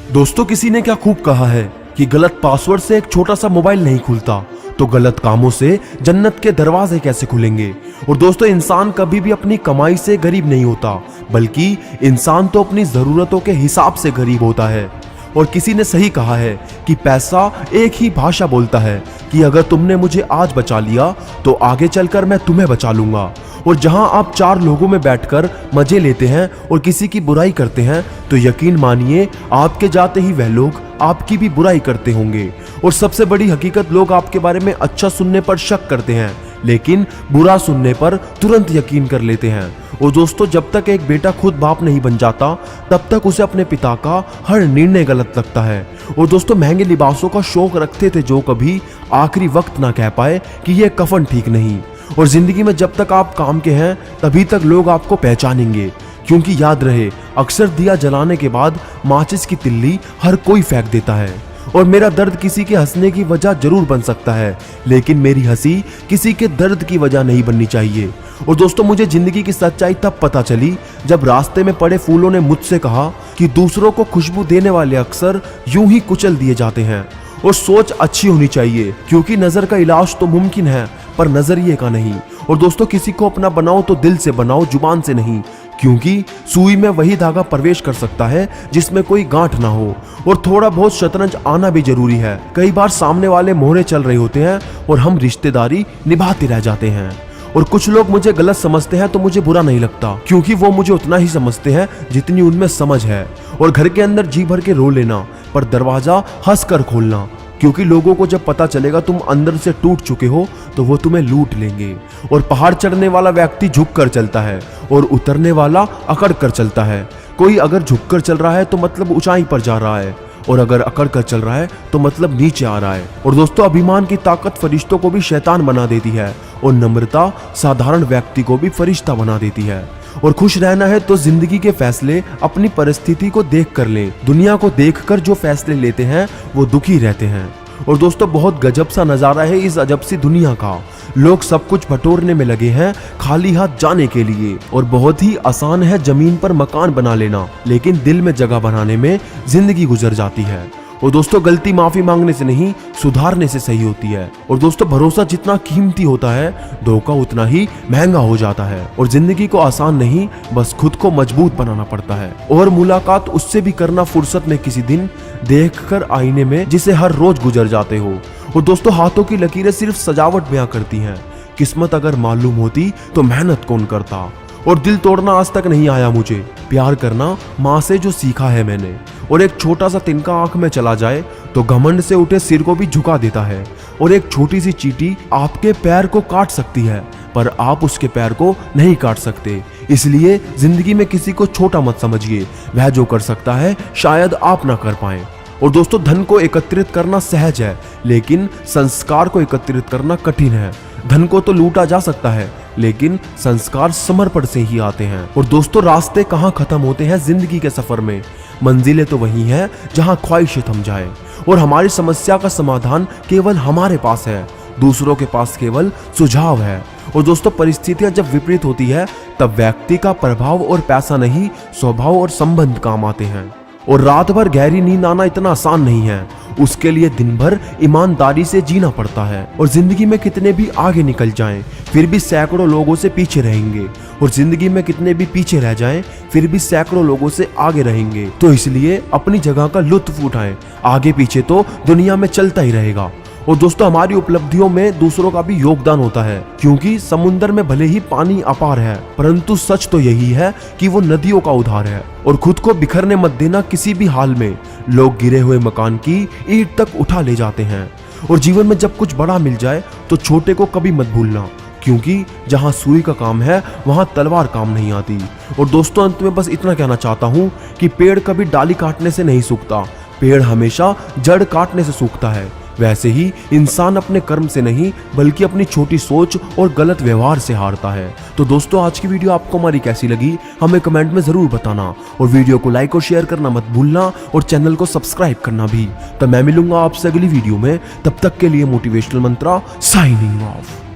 दोस्तों, किसी ने क्या खूब कहा है कि गलत पासवर्ड से एक छोटा सा मोबाइल नहीं खुलता, तो गलत कामों से जन्नत के दरवाजे कैसे खुलेंगे। और दोस्तों, इंसान कभी भी अपनी कमाई से गरीब नहीं होता, बल्कि इंसान तो अपनी जरूरतों के हिसाब से गरीब होता है। और किसी ने सही कहा है कि पैसा एक ही भाषा बोलता है कि अगर तुमने मुझे आज बचा लिया तो आगे चलकर मैं तुम्हें बचा लूंगा। और जहां आप चार लोगों में बैठकर मजे लेते हैं और किसी की बुराई करते हैं, तो यकीन मानिए आपके जाते ही वह लोग आपकी भी बुराई करते होंगे। और सबसे बड़ी हकीकत, लोग आपके बारे में अच्छा सुनने पर शक करते हैं, लेकिन बुरा सुनने पर तुरंत यकीन कर लेते हैं। और दोस्तों, जब तक एक बेटा खुद बाप नहीं बन जाता, तब तक उसे अपने पिता का हर निर्णय गलत लगता है। और दोस्तों, महंगे लिबासों का शौक रखते थे जो कभी आखिरी वक्त ना कह पाए कि यह कफन ठीक नहीं। और जिंदगी में जब तक आप काम के हैं, तभी तक लोग आपको पहचानेंगे। क्योंकि याद रहे, अक्सर दिया जलाने के बाद माचिस की तिल्ली हर कोई फेंक देता है। और मेरा दर्द किसी के हंसने की वजह जरूर बन सकता है, लेकिन मेरी हंसी किसी के दर्द की वजह नहीं बननी चाहिए। और दोस्तों, मुझे जिंदगी की सच्चाई तब पता चली जब रास्ते में पड़े फूलों ने मुझसे कहा कि दूसरों को खुशबू देने वाले अक्सर यूं ही कुचल दिए जाते हैं। और सोच अच्छी होनी चाहिए, क्योंकि नजर का इलाज तो मुमकिन है, पर नजरिए का नहीं। और दोस्तों, किसी को अपना बनाओ तो दिल से बनाओ, जुबान से नहीं, क्योंकि सुई में वही धागा प्रवेश कर सकता है जिसमें कोई गांठ ना हो। और थोड़ा बहुत शतरंज आना भी जरूरी है। कई बार सामने वाले मोहरे चल रहे होते हैं और हम रिश्तेदारी निभाते रह जाते हैं। और कुछ लोग मुझे गलत समझते हैं तो मुझे बुरा नहीं लगता, क्योंकि वो मुझे उतना ही समझते हैं जितनी उनमें समझ है। और घर के अंदर जी भर के रो लेना, पर दरवाजा हंस कर खोलना, क्योंकि लोगों को जब पता चलेगा तुम अंदर से टूट चुके हो तो वो तुम्हें लूट लेंगे। और पहाड़ चढ़ने वाला व्यक्ति झुक कर चलता है और उतरने वाला अकड़ कर चलता है। कोई अगर झुक कर चल रहा है तो मतलब ऊंचाई पर जा रहा है, और अगर अकड़ कर चल रहा है तो मतलब नीचे आ रहा है। और दोस्तों, अभिमान की ताकत फरिश्तों को भी शैतान बना देती है, और नम्रता साधारण व्यक्ति को भी फरिश्ता बना देती है। और खुश रहना है तो जिंदगी के फैसले अपनी परिस्थिति को देख कर लें। दुनिया को देखकर जो फैसले लेते हैं वो दुखी रहते हैं। और दोस्तों, बहुत गजब सा नजारा है इस अजब सी दुनिया का। लोग सब कुछ बटोरने में लगे हैं खाली हाथ जाने के लिए। और बहुत ही आसान है जमीन पर मकान बना लेना, लेकिन दिल में जगह बनाने में जिंदगी गुजर जाती है। और दोस्तों, गलती माफी मांगने से नहीं, सुधारने से सही होती है। और दोस्तों, भरोसा जितना कीमती होता है, धोखा उतना ही महंगा हो जाता है। और जिंदगी को आसान नहीं, बस खुद को मजबूत बनाना पड़ता है। और मुलाकात उससे भी करना फुर्सत में किसी दिन, देखकर आईने में जिसे हर रोज गुजर जाते हो। और दोस्तों, हाथों की लकीरें सिर्फ सजावट बयां करती हैं, किस्मत अगर मालूम होती तो मेहनत कौन करता। और दिल तोड़ना आज तक नहीं आया मुझे, प्यार करना माँ से जो सीखा है मैंने। और एक छोटा सा तिनका आंख में चला जाए तो घमंड से उठे सिर को भी झुका देता है। और एक छोटी सी चींटी आपके पैर को काट सकती है, पर आप उसके पैर को नहीं काट सकते। इसलिए जिंदगी में किसी को छोटा मत समझिए, वह जो कर सकता है शायद आप ना कर पाए। और दोस्तों, धन को एकत्रित करना सहज है, लेकिन संस्कार को एकत्रित करना कठिन है। धन को तो लूटा जा सकता है, लेकिन संस्कार समर्पण से ही आते हैं। और दोस्तों, रास्ते कहाँ खत्म होते हैं जिंदगी के सफर में, मंजिलें तो वही हैं जहां ख्वाहिशें थम जाए। और हमारी समस्या का समाधान केवल हमारे पास है, दूसरों के पास केवल सुझाव है। और दोस्तों, परिस्थितियां जब विपरीत होती है, तब व्यक्ति का प्रभाव और पैसा नहीं, स्वभाव और संबंध काम आते हैं। और रात भर गहरी नींद आना इतना आसान नहीं है, उसके लिए दिन भर ईमानदारी से जीना पड़ता है। और जिंदगी में कितने भी आगे निकल जाएं, फिर भी सैकड़ों लोगों से पीछे रहेंगे। और जिंदगी में कितने भी पीछे रह जाएं, फिर भी सैकड़ों लोगों से आगे रहेंगे। तो इसलिए अपनी जगह का लुत्फ उठाएं, आगे पीछे तो दुनिया में चलता ही रहेगा। और दोस्तों, हमारी उपलब्धियों में दूसरों का भी योगदान होता है, क्योंकि समुद्र में भले ही पानी अपार है, परंतु सच तो यही है कि वो नदियों का उधार है। और खुद को बिखरने मत देना किसी भी हाल में, लोग गिरे हुए मकान की ईंट तक उठा ले जाते हैं। और जीवन में जब कुछ बड़ा मिल जाए तो छोटे को कभी मत भूलना, क्योंकि जहां सुई का काम है वहां तलवार काम नहीं आती। और दोस्तों, अंत में बस इतना कहना चाहता हूं कि पेड़ कभी डाली काटने से नहीं सूखता, पेड़ हमेशा जड़ काटने से सूखता है। वैसे ही इंसान अपने कर्म से नहीं, बल्कि अपनी छोटी सोच और गलत व्यवहार से हारता है। तो दोस्तों, आज की वीडियो आपको हमारी कैसी लगी हमें कमेंट में जरूर बताना। और वीडियो को लाइक और शेयर करना मत भूलना, और चैनल को सब्सक्राइब करना भी। तो मैं मिलूंगा आपसे अगली वीडियो में, तब तक के लिए मोटिवेशनल मंत्रा साइनिंग ऑफ।